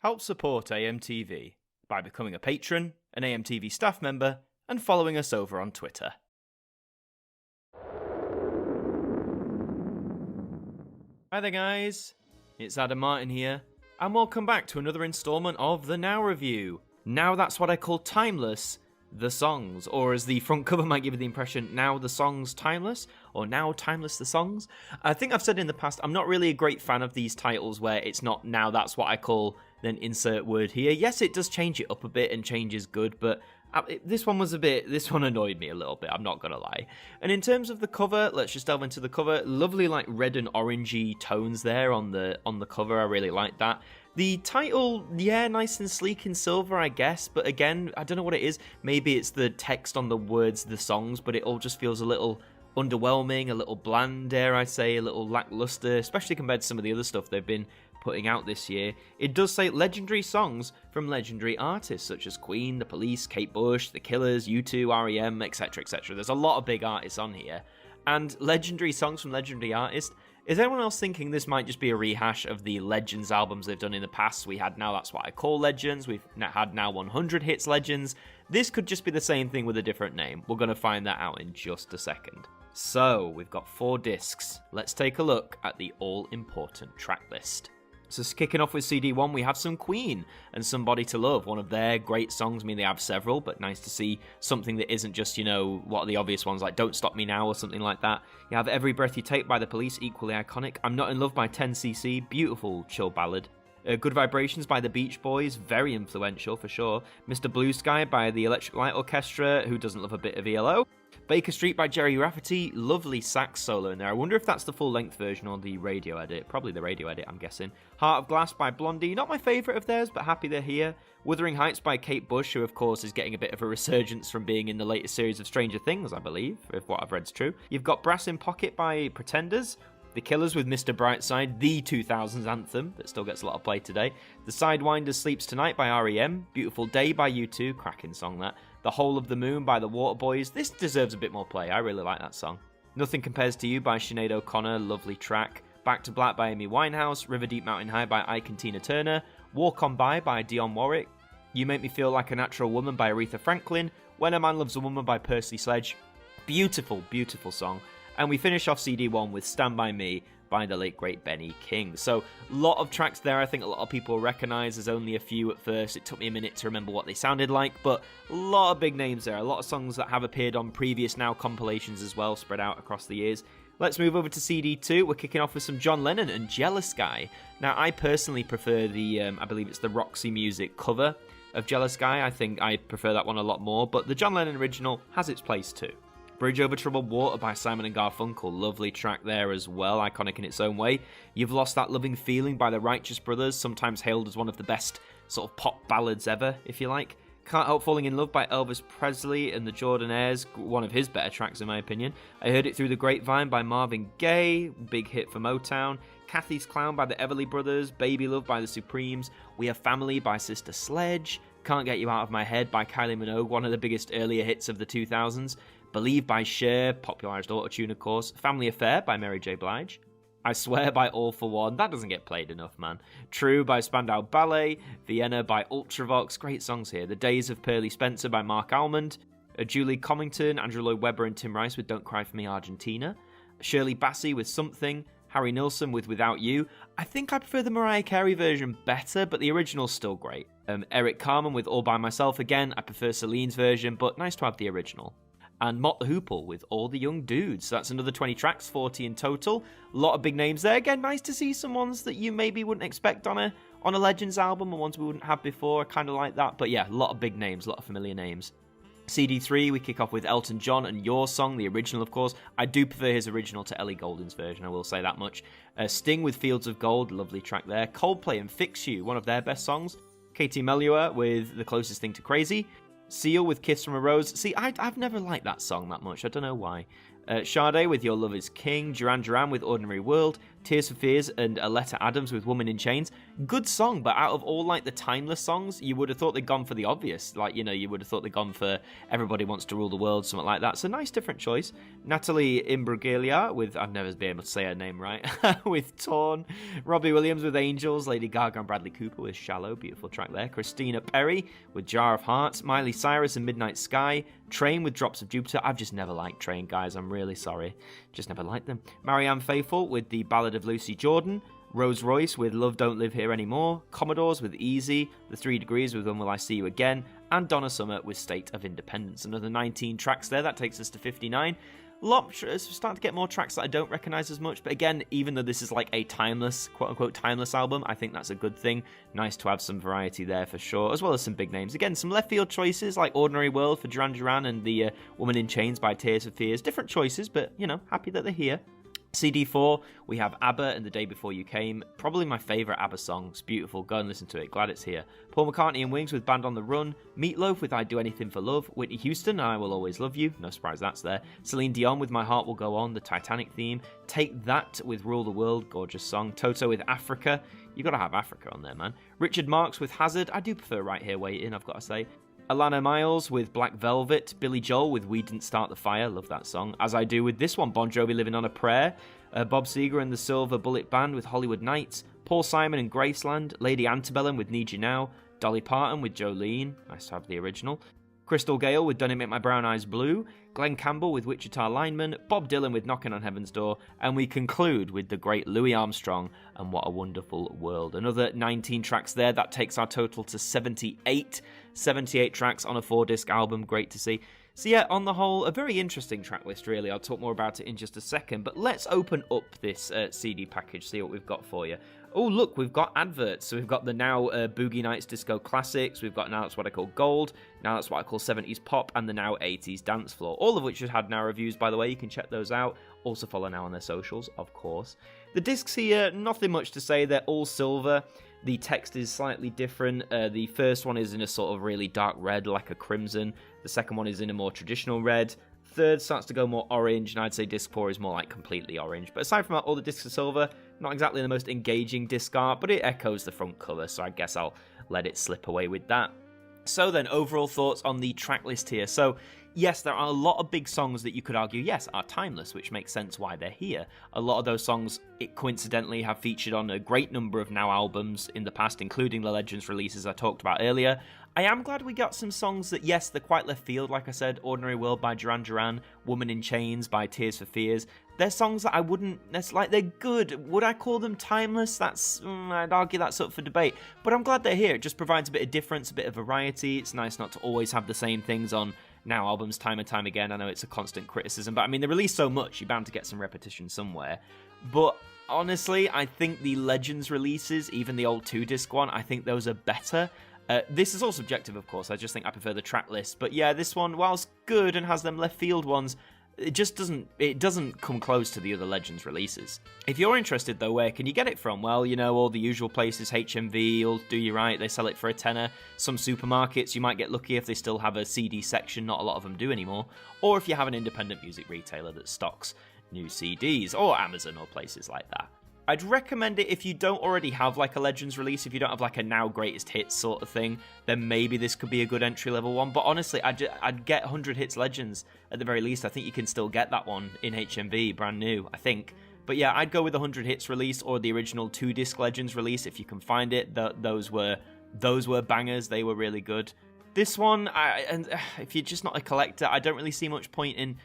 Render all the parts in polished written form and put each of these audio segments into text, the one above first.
Help support AMTV by becoming a patron, an AMTV staff member, and following us over on Twitter. Hi there guys, it's Adam Martin here, and welcome back to another instalment of the Now Review. Now that's what I call timeless, the songs, or as the front cover might give you the impression, now the songs timeless, or now timeless the songs. I think I've said in the past, I'm not really a great fan of these titles where it's not now that's what I call, then insert word here. Yes, it does change it up a bit and change is good, but this one annoyed me a little bit, I'm not gonna lie. And in terms of the cover, let's just delve into the cover. Lovely like red and orangey tones there on the cover, I really like that. The title, yeah, nice and sleek in silver, I guess, but again, I don't know what it is. Maybe it's the text on the words, the songs, but it all just feels a little underwhelming, a little bland, dare I say, a little lackluster, especially compared to some of the other stuff they've been putting out this year. It does say legendary songs from legendary artists such as Queen, The Police, Kate Bush, The Killers, U2, R.E.M., etc, etc. There's a lot of big artists on here. And legendary songs from legendary artists. Is anyone else thinking this might just be a rehash of the Legends albums they've done in the past? We had Now That's What I Call Legends, we've had Now 100 Hits Legends. This could just be the same thing with a different name. We're going to find that out in just a second. So, we've got 4 discs. Let's take a look at the all-important track list. So kicking off with CD1, we have some Queen and Somebody to Love, one of their great songs. I mean, they have several, but nice to see something that isn't just, you know, what are the obvious ones, like Don't Stop Me Now or something like that. You have Every Breath You Take by The Police, equally iconic. I'm Not in Love by 10cc, beautiful chill ballad. Good Vibrations by the Beach Boys, very influential for sure. Mr. Blue Sky by the Electric Light Orchestra, who doesn't love a bit of ELO. Baker Street by Jerry Rafferty, lovely sax solo in there. I wonder if that's the full-length version or the radio edit. Probably the radio edit, I'm guessing. Heart of Glass by Blondie, not my favourite of theirs, but happy they're here. Wuthering Heights by Kate Bush, who of course is getting a bit of a resurgence from being in the latest series of Stranger Things, I believe, if what I've read's true. You've got Brass in Pocket by Pretenders. The Killers with Mr. Brightside, the 2000s anthem that still gets a lot of play today. The Sidewinders Sleeps Tonight by R.E.M. Beautiful Day by U2, cracking song that. The Whole of the Moon by the Waterboys, this deserves a bit more play, I really like that song. Nothing Compares to You by Sinead O'Connor, lovely track. Back to Black by Amy Winehouse. River Deep Mountain High by Ike and Tina Turner. Walk On By by Dionne Warwick. You Make Me Feel Like a Natural Woman by Aretha Franklin. When a Man Loves a Woman by Percy Sledge. Beautiful, beautiful song. And we finish off CD1 with Stand By Me by the late great Benny King. So, a lot of tracks there I think a lot of people recognise. There's only a few at first. It took me a minute to remember what they sounded like, but a lot of big names there. A lot of songs that have appeared on previous Now compilations as well, spread out across the years. Let's move over to CD2. We're kicking off with some John Lennon and Jealous Guy. Now, I personally prefer the, I believe it's the Roxy Music cover of Jealous Guy. I think I prefer that one a lot more, but the John Lennon original has its place too. Bridge Over Troubled Water by Simon & Garfunkel, lovely track there as well, iconic in its own way. You've Lost That Loving Feeling by the Righteous Brothers, sometimes hailed as one of the best sort of pop ballads ever, if you like. Can't Help Falling in Love by Elvis Presley and the Jordanaires, one of his better tracks in my opinion. I Heard It Through the Grapevine by Marvin Gaye, big hit for Motown. Kathy's Clown by the Everly Brothers, Baby Love by the Supremes, We Have Family by Sister Sledge, Can't Get You Out of My Head by Kylie Minogue, one of the biggest earlier hits of the 2000s. Believe by Cher, popularised autotune of course. Family Affair by Mary J. Blige. I Swear by All For One, that doesn't get played enough, man. True by Spandau Ballet. Vienna by Ultravox, great songs here. The Days of Pearly Spencer by Mark Almond. Julie Comington, Andrew Lloyd Webber and Tim Rice with Don't Cry For Me Argentina. Shirley Bassey with Something. Harry Nilsson with Without You. I think I prefer the Mariah Carey version better, but the original's still great. Eric Carmen with All By Myself again. I prefer Celine's version, but nice to have the original. And Mott the Hoople with All the Young Dudes. So that's another 20 tracks, 40 in total. A lot of big names there. Again, nice to see some ones that you maybe wouldn't expect on a Legends album, or ones we wouldn't have before. I kind of like that. But yeah, a lot of big names, a lot of familiar names. CD3, we kick off with Elton John and Your Song, the original, of course. I do prefer his original to Ellie Goulding's version, I will say that much. Sting with Fields of Gold, lovely track there. Coldplay and Fix You, one of their best songs. Katie Melua with The Closest Thing to Crazy. Seal with Kiss from a Rose. See, I've never liked that song that much. I don't know why. Sade with Your Love Is King. Duran Duran with Ordinary World. Tears for Fears and Aletta Adams with Woman in Chains. Good song, but out of all like the timeless songs, you would have thought they'd gone for the obvious. Like, you know, you would have thought they'd gone for Everybody Wants to Rule the World, something like that. So nice different choice. Natalie Imbruglia with, I've never been able to say her name right, with Torn. Robbie Williams with Angels. Lady Gaga and Bradley Cooper with Shallow. Beautiful track there. Christina Perri with Jar of Hearts. Miley Cyrus and Midnight Sky. Train with Drops of Jupiter. I've just never liked Train, guys. I'm really sorry. Just never liked them. Marianne Faithfull with The Ballad of Lucy Jordan. Rose Royce with Love Don't Live Here Anymore. Commodores with Easy. The 3 Degrees with When Will I See You Again. And Donna Summer with State of Independence. Another 19 tracks there. That takes us to 59. Starting to get more tracks that I don't recognise as much, but again, even though this is like a timeless, quote-unquote timeless album, I think that's a good thing. Nice to have some variety there for sure, as well as some big names. Again, some left field choices like Ordinary World for Duran Duran and the Woman in Chains by Tears for Fears. Different choices, but, you know, happy that they're here. CD4, we have ABBA and The Day Before You Came. Probably my favourite ABBA song. It's beautiful. Go and listen to it. Glad it's here. Paul McCartney and Wings with Band on the Run. Meatloaf with I'd Do Anything for Love. Whitney Houston, I Will Always Love You. No surprise that's there. Celine Dion with My Heart Will Go On, the Titanic theme. Take That with Rule the World. Gorgeous song. Toto with Africa. You got to have Africa on there, man. Richard Marx with Hazard. I do prefer Right Here Waiting, I've got to say. Alana Miles with Black Velvet. Billy Joel with We Didn't Start the Fire. Love that song. As I do with this one. Bon Jovi Living on a Prayer. Bob Seger and the Silver Bullet Band with Hollywood Nights. Paul Simon and Graceland. Lady Antebellum with Need You Now. Dolly Parton with Jolene. Nice to have the original. Crystal Gale with Don't It Make My Brown Eyes Blue. Glenn Campbell with Wichita Lineman. Bob Dylan with Knocking on Heaven's Door. And we conclude with the great Louis Armstrong and What a Wonderful World. Another 19 tracks there. That takes our total to 78. 78 tracks on a 4-disc album. Great to see. So yeah, on the whole, a very interesting track list, really. I'll talk more about it in just a second. But let's open up this CD package, see what we've got for you. Oh, look, we've got adverts. So we've got the now Boogie Nights Disco Classics. We've got Now That's What I Call Gold. Now That's What I Call 70s Pop. And the now 80s Dance Floor. All of which have had now reviews, by the way. You can check those out. Also follow now on their socials, of course. The discs here, nothing much to say. They're all silver. The text is slightly different. The first one is in a sort of really dark red, like a crimson. The second one is in a more traditional red. Third starts to go more orange, and I'd say disc 4 is more like completely orange. But aside from that, all the discs are silver. Not exactly the most engaging disc art, but it echoes the front cover, so I guess I'll let it slip away with that. So then, overall thoughts on the track list here. So, yes, there are a lot of big songs that you could argue, yes, are timeless, which makes sense why they're here. A lot of those songs, coincidentally, have featured on a great number of Now albums in the past, including the Legends releases I talked about earlier. I am glad we got some songs that, yes, they're quite left field, like I said. Ordinary World by Duran Duran, Woman in Chains by Tears for Fears. They're songs that I wouldn't, they're good. Would I call them timeless? I'd argue that's up for debate. But I'm glad they're here. It just provides a bit of difference, a bit of variety. It's nice not to always have the same things on Now albums time and time again. I know it's a constant criticism, but I mean, they release so much, you're bound to get some repetition somewhere. But honestly, I think the Legends releases, even the old 2-disc one, I think those are better. This is all subjective, of course. I just think I prefer the track list. But yeah, this one, whilst good and has them left field ones, it just doesn't come close to the other Legends releases. If you're interested, though, where can you get it from? Well, you know, all the usual places. HMV will do you right. They sell it for $10. Some supermarkets, you might get lucky if they still have a CD section. Not a lot of them do anymore. Or if you have an independent music retailer that stocks new CDs, or Amazon or places like that. I'd recommend it if you don't already have like a Legends release. If you don't have like a Now Greatest Hits sort of thing, then maybe this could be a good entry-level one. But honestly, I'd get 100 Hits Legends at the very least. I think you can still get that one in HMV, brand new, I think. But yeah, I'd go with the 100 Hits release or the original 2-disc Legends release if you can find it. Those were bangers. They were really good. This one, if you're just not a collector, I don't really see much point in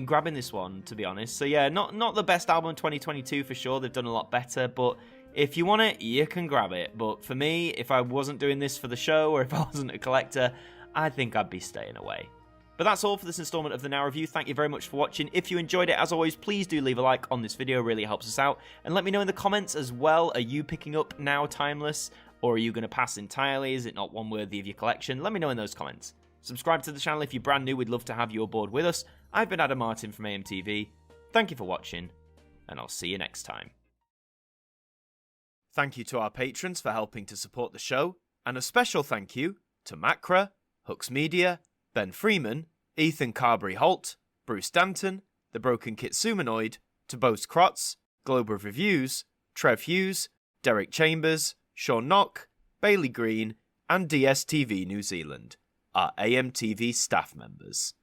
grabbing this one, to be honest. So yeah, not the best album in 2022 for sure. They've done a lot better, but if you want it, you can grab it. But for me, if I wasn't doing this for the show, or if I wasn't a collector, I think I'd be staying away. But that's all for this installment of the Now Review. Thank you very much for watching. If you enjoyed it, as always, please do leave a like on this video. It really helps us out. And let me know in the comments as well, are you picking up Now Timeless, or are you going to pass entirely? Is it not one worthy of your collection? Let me know in those comments. Subscribe to the channel if you're brand new. We'd love to have you aboard with us. I've been Adam Martin from AMTV. Thank you for watching, and I'll see you next time. Thank you to our patrons for helping to support the show, and a special thank you to Macra, Hooks Media, Ben Freeman, Ethan Carberry-Holt, Bruce Danton, The Broken Kitsumanoid, to Boast Krotz, Globe of Reviews, Trev Hughes, Derek Chambers, Sean Knock, Bailey Green, and DSTV New Zealand are AMTV staff members.